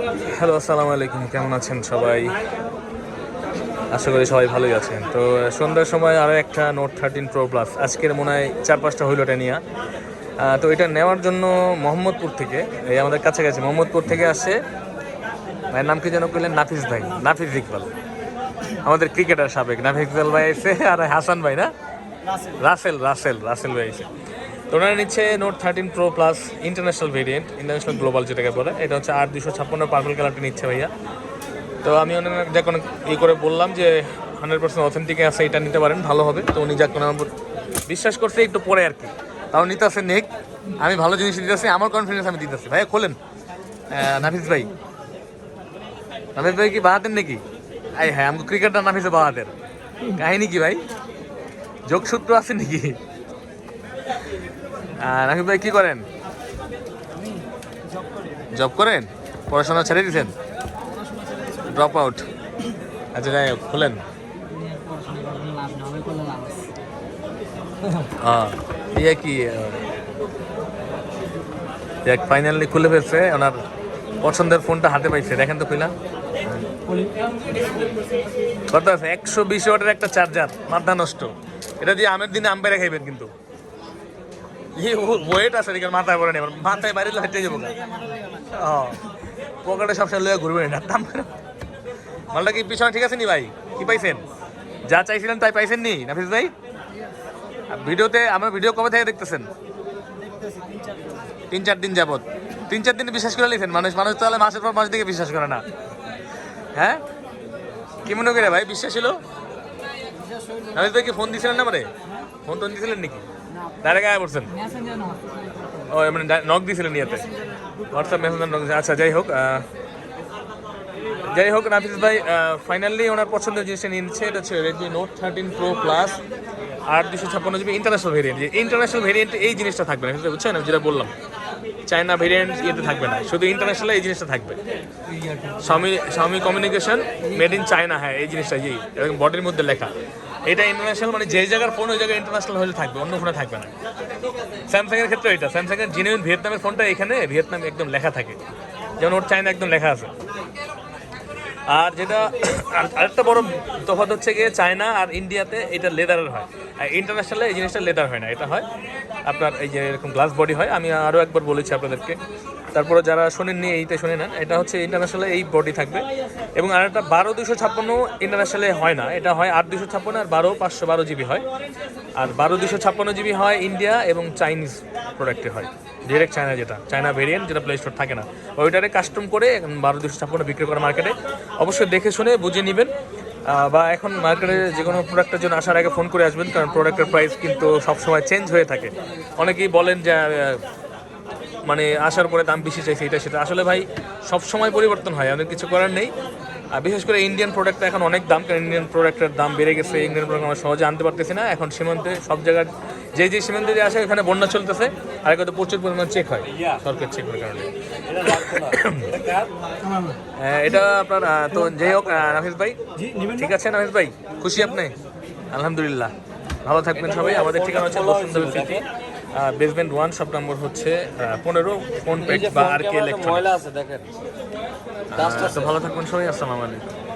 Hello, আসসালামু আলাইকুম। কেমন আছেন সবাই? আশা করি সবাই ভালোই আছেন। তো সন্ধ্যার সময় আরও একটা নোট 13 Pro Plus আজকের মনে হয় 4-5টা হইল এটা নিয়ে। তো এটা নেওয়ার জন্য মোহাম্মদপুর থেকে, এই আমাদের কাছাকাছি মোহাম্মদপুর থেকে আসে। ভাইয়ের নাম কি যেন কইলেন? নাফিস ভাই, নাফিস ইকবাল, আমাদের ক্রিকেটার সাবেক নাফিস ইকবাল ভাই এসে, আর হাসান ভাই না, রাসেল রাসেল রাসেল ভাই এসে। তো ওনারা নিচ্ছে note 13 Pro Plus international variant, international global যেটাকে বলে। এটা হচ্ছে 8/256 পার্পল কালারটি নিচ্ছে ভাইয়া। তো আমি ওনার যখন করে বললাম যে 100% অথেন্টিক আছে, এটা নিতে পারেন, ভালো হবে। তো উনি যখন আমার বিশ্বাস করছে একটু পরে আর কি, তাও নিতে আসে নেক। আমি ভালো জিনিস দিতেছি, আমার কনফিডেন্স আমি দিতেছি। ভাইয়া খোলেন। নাফিস ভাই, নাফিস ভাই কি বাহাতেন নাকি? হ্যাঁ, আমাকে ক্রিকেটার নাফিসে বাহাতের কাহিনী কি ভাই? যোগসূত্র আছে নাকি? নাফিস ভাই কি করেন? জব করেন? পড়াশোনা ছেড়ে দিয়েছেন? Drop out? আচ্ছা, যাই হোক, খুলেন। ইয়ে কি দেখ, ফাইনালি খুলে ফেলছে। ওনার পছন্দের ফোনটা হাতে পাইছে, দেখেন তো খুলা। কত আছে? 120 ওয়াটের একটা চার্জার, মাথা নষ্ট। এটা দিয়ে আমের দিনে আম বেড়ে খাইবেন, কিন্তু ওয়েট আছে এদিকে, মাথায় পড়ে নেবেন, মাথায় বাইরে হেঁটে যাবো। পকেটে সবসময় লয়ে ঘুরবেন না। মালটা কি পিছনে ঠিক আছে নি ভাই? কি পাইছেন? যা চাইছিলেন তাই পাইছেন নি নাফিস ভাই? ভিডিওতে, আমার ভিডিও কবে থেকে দেখতেছেন? 3-4 দিন যাবত। 3-4 দিন বিশ্বাস করে নিয়েছেন? মানুষ তাহলে মাসের পর মাস দিকে বিশ্বাস করে না। হ্যাঁ, কি মনে করে ভাই বিশ্বাস ছিল? নাফিস ভাই কি ফোন দিয়েছিলেন না? মানে ফোন টোন দিয়েছিলেন নাকি? ডাইরেক্ট আয়া পড়ছেন? ও মানে নক দিয়েছিলেন নিয়েতে? WhatsApp Messenger knock? আচ্ছা, যাই হোক নাফিস ভাই ফাইনালি ওনার পছন্দের জিনিসটা নিয়ে নিচ্ছে। এটা হচ্ছে Redmi note 13 Pro Plus 8/256 GB international variant. International variant এই জিনিসটা থাকবে না, বুঝছেন? আমি যেটা বললাম, চায়না ভেরিয়েন্ট ইয়েতে থাকবে না, শুধু ইন্টারন্যাশনাল এই জিনিসটা থাকবে। Xiaomi communication made in China, হ্যাঁ এই জিনিসটা, এরকম বডির মধ্যে লেখা। এটা ইন্টারন্যাশনাল, মানে যে জায়গার ফোন ওই জায়গায় ইন্টারন্যাশনাল হলে থাকবে, অন্য ফোনে থাকবে না। স্যামসাং এর ক্ষেত্রে এটা, স্যামসাং এর জেনুইন ভিয়েতনামের ফোনটা এখানে ভিয়েতনাম একদম লেখা থাকে, যেমন ওর চায়না একদম লেখা আছে। আর যেটা আরেকটা বড় তফাৎ হচ্ছে গিয়ে, চায়না আর ইন্ডিয়াতে এটা লেদারের হয়, আর ইন্টারন্যাশনালে এই জিনিসটা লেদার হয় না। এটা হয় আপনার এই যে এরকম গ্লাস বডি হয়। আমি আরও একবার বলেছি আপনাদেরকে, তারপরে যারা শোনেননি এইটা শুনে নেন। এটা হচ্ছে ইন্টারন্যাশনালে এই বডি থাকবে। এবং আরেকটা 12/256 ইন্টারন্যাশনালে হয় না, এটা হয় 8/256 আর 512GB হয়। আর 12/256GB হয় ইন্ডিয়া এবং চাইনিজ প্রোডাক্টে হয়, ডিরেক্ট চায়না, যেটা চায়না ভেরিয়েন্ট, যেটা প্লে স্টোর থাকে না, ওইটারে কাস্টম করে 12/256 বিক্রি করে মার্কেটে। অবশ্যই দেখে শুনে বুঝে নেবেন, বা এখন মার্কেটে যে কোনো প্রোডাক্টের জন্য আসার আগে ফোন করে আসবেন, কারণ প্রোডাক্টের প্রাইস কিন্তু সবসময় চেঞ্জ হয়ে থাকে। অনেকেই বলেন যে মানে আসার পরে দাম বেশি চাইছে, এটা সেটা। আসলে ভাই সব সময় পরিবর্তন হয়, অনেক কিছু করার নেই। আর বিশেষ করে ইন্ডিয়ান প্রোডাক্টটা এখন অনেক দাম, কারণ ইন্ডিয়ান প্রোডাক্টের দাম বেড়ে গেছে। ইন্ডিয়ান প্রোডাক্ট আমরা সহজে আনতে পারতেছি না। এখন সীমান্তে সব জায়গায় যে সীমান্তে দিয়ে আসে, এখানে বন্যা চলতেছে, আর এখানে প্রচুর পরিমাণ চেক হয়, সরকার চেক করার কারণে। এটা আপনার তো যাই হোক নাফিস ভাই, ঠিক আছে নাফিস ভাই, খুশি আপনি? আলহামদুলিল্লাহ, ভালো থাকবেন সবাই। আমাদের ঠিকানা হচ্ছে Bashundhara city, basement 1, shop number হচ্ছে 15, ফোন পেক বা আর কে ইলেকট্রনিক্স। তো ভালো থাকবেন সবাই, আসসালামু আলাইকুম।